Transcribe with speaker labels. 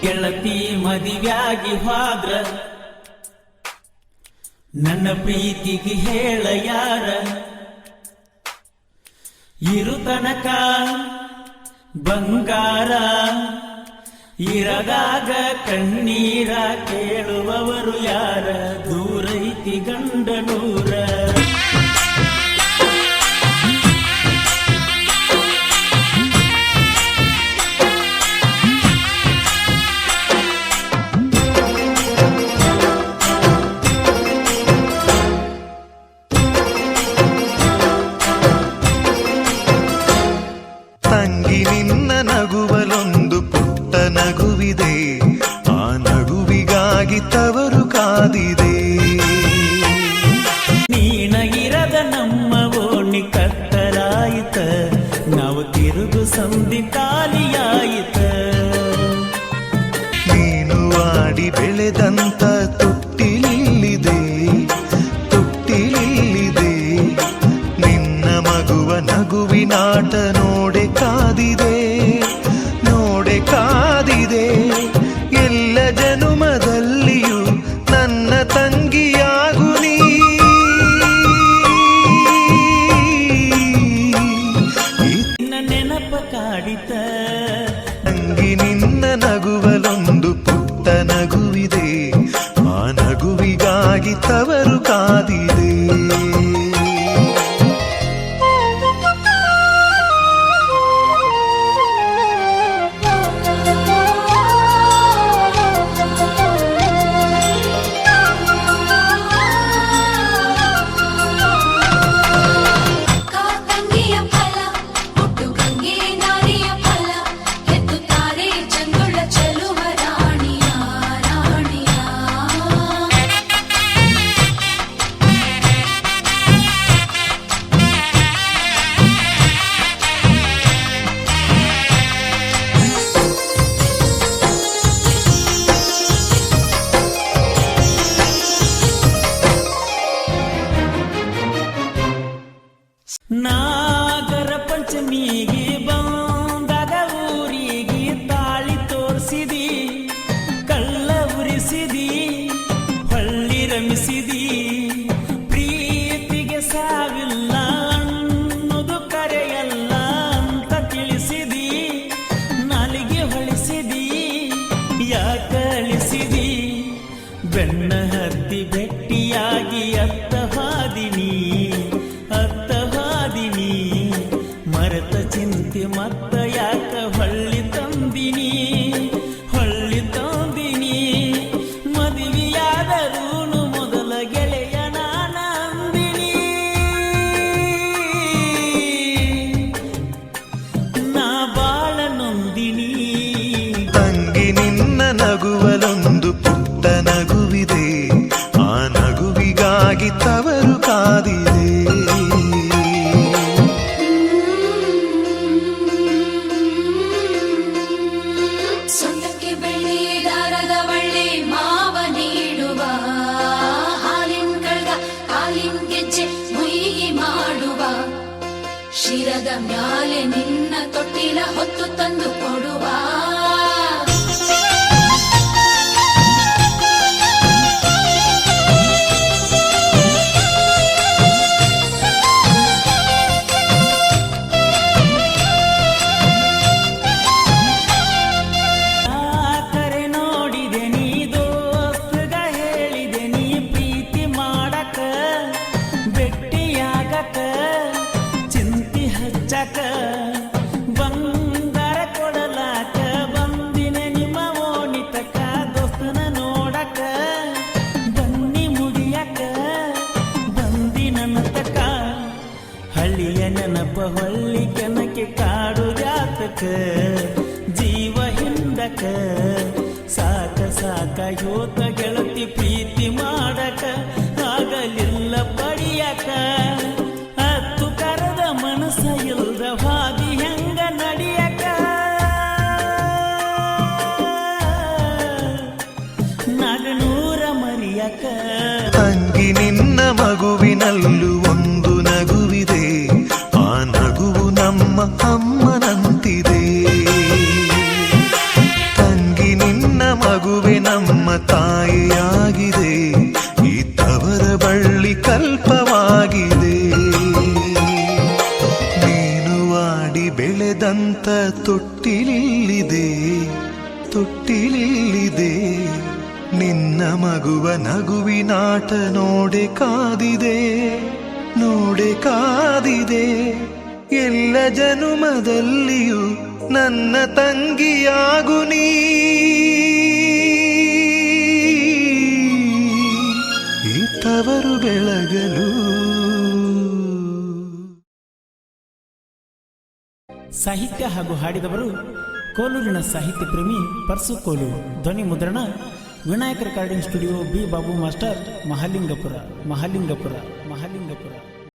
Speaker 1: ಗೆಳತಿ ಮದಿವ್ಯಾಗಿ ಹೋದ್ರ ನನ್ನ ಪ್ರೀತಿಗೆ ಹೇಳ ಯಾರ ಇರು ತನಕ ಬಂಗಾರ ಇರದಾಗ ಕಣ್ಣೀರ ಕೇಳುವವರು ಯಾರ ದೂರೈತಿ ಗಂಡನೂರ
Speaker 2: ತಂಗಿ ನಿನ್ನ ನಗುವಲೊಂದು ಪುಟ್ಟ ನಗುವಿದೆ, ಆ ನಗುವಿಗಾಗಿ ತವರು ಕಾದಿದೆ.
Speaker 1: ನೀನ ಇರದ ನಮ್ಮ ಓಣಿ ಕತ್ತಲಾಯಿತ, ನಾವು ತಿರುಗು ಸಂಧಿ ಖಾಲಿಯಾಯಿತ.
Speaker 2: ನೀನು ಆಡಿ ಬೆಳೆದಂತ ತೊಟ್ಟಿಲಿಲ್ಲಿದೆ, ತೊಟ್ಟಿಲಿಲ್ಲಿದೆ. ನಿನ್ನ ಮಗುವ ನಗುವಿನಾಟ ನೋಡೆ ಕಾದಿದೆ, ನೋಡೆ ಕಾದಿದೆ. ಎಲ್ಲ ಜನುಮದಲ್ಲಿಯೂ ನನ್ನ ತಂಗಿಯಾಗು ನೀ.
Speaker 1: ನಿನ್ನ ನೆನಪ ಕಾಡಿತ,
Speaker 2: ತಂಗಿ ನಿನ್ನ ನಗುವಲೊಂದು ಪುಟ್ಟ ನಗುವಿದೆ, ಆ ನಗುವಿಗಾಗಿ ತವರು ಕಾದಿದೆ.
Speaker 1: ನಾಗರ ಪಂಚಮಿಗೆ ಬಂದಾಗ ಊರಿಗೆ ತಾಳಿ ತೋರಿಸಿದಿ, ಕಳ್ಳ ಉರಿಸಿದಿ, ಹೊಳ್ಳಿ ರಮಿಸಿದಿ. ಪ್ರೀತಿಗೆ ಸಾವಿಲ್ಲ ಅನ್ನೋದು ಕರೆಯಲ್ಲ ಅಂತ ತಿಳಿಸಿದಿ. ನಾಲಿಗೆ ಹೊಳಿಸಿದಿ, ಯಾಕಳಿಸಿದಿ. ಬೆನ್ನ ಹತ್ತಿ ಭೆಟ್ಟಿಯಾಗಿ ಅತ್ತ ಹಾದಿನಿ, ಮರೆತ ಚಿಂತೆ ಮತ್ತ ಯಾಕ ಹೊಳ್ಳಿ ತಂದಿನಿ, ಹೊಳ್ಳಿ ತಂದಿನಿ. ಮದುವೆಯಾದರೂನು ಮೊದಲ ಗೆಳೆಯ ನಾನ ಅಂದಿನಿ. ನಾ ಬಾಳ ನೊಂದಿನಿ.
Speaker 2: ತಂಗಿ ನಿನ್ನ ನಗುವಲೊಂದು ಪುಟ್ಟ ನಗುವಿದೆ, ಆ ನಗುವಿಗಾಗಿ ತವರು ಕಾದಿದೆ.
Speaker 3: ಸೊಂಟಕ್ಕೆ ಬೆಳ್ಳಿ ದಾರದ ಬಳ್ಳಿ ಮಾವ ನೀಡುವ, ಹಾಲಿನ ಕಳ್ಗ ಕಾಲಿನ ಗೆಜ್ಜೆ ಮುಯಿ ಮಾಡುವ, ಶಿರದ ಮ್ಯಾಲೆ ನಿನ್ನ ತೊಟ್ಟಿಲ ಹೊತ್ತು ತಂದು ಕೊಡುವ.
Speaker 1: ಬಂಗಾರ ಕೊಡಲಾಕ ಬಂದಿನ ನಿಮ್ಮ ಓಣಿತಕ, ದೋಸ್ತನ ನೋಡಕ ಬನ್ನಿ ಮುಡಿಯಕ ಬಂದಿ ನನ್ನ ತಕ. ಹಳ್ಳಿಯ ನೆನಪ ಹೊಳ್ಳಿ ಕೆನಕ್ಕೆ ಕಾಡು ಜಾತಕ, ಜೀವ ಹಿಂದಕ ಸಾಕ ಸಾಕ ಯೋತ ಗೆಳತಿ ಪ್ರೀತಿ ಮಾಡಕ, ಆಗಲಿಲ್ಲ ಪಡಿಯಕ. ಹತ್ತು ಕರದ ಮನಸ್ಸ ಇಲ್ದ ಹಾದಿ ಹೆಂಗ ನಡಿಯಕ. ನಗನೂರ ಮರಿಯಕ.
Speaker 2: ತಂಗಿ ನಿನ್ನ ಮಗುವಿನಲ್ಲೂ ಒಂದು ನಗುವಿದೆ, ಆ ನಗುವು ನಮ್ಮ ಅಮ್ಮನಂತಿದೆ. ತಂಗಿ ನಿನ್ನ ತಾಯಿಯಾಗಿದೆ, ಈ ತವರ ಬಳ್ಳಿ ಕಲ್ಪವಾಗಿದೆ. ನೀನು ಆಡಿ ಬೆಳೆದಂತ ತೊಟ್ಟಿಲಿಲ್ಲಿದೆ, ತೊಟ್ಟಿಲಿಲ್ಲಿದೆ. ನಿನ್ನ ಮಗುವ ನಗುವಿನಾಟ ನೋಡೆ ಕಾದಿದೆ, ನೋಡೆ ಕಾದಿದೆ. ಎಲ್ಲ ಜನುಮದಲ್ಲಿಯೂ ನನ್ನ ತಂಗಿಯಾಗು ನೀ, ಈ ತವರು ಬೆಳಗಲು.
Speaker 1: ಸಾಹಿತ್ಯ ಹಾಗೂ ಹಾಡಿದವರು ಕೋಲೂರಿನ ಸಾಹಿತ್ಯ ಪ್ರೇಮಿ ಪರ್ಸು ಕೋಲು. ಧ್ವನಿ ಮುದ್ರಣ Vinayaka recording studio, B Babu master, Mahalingapura.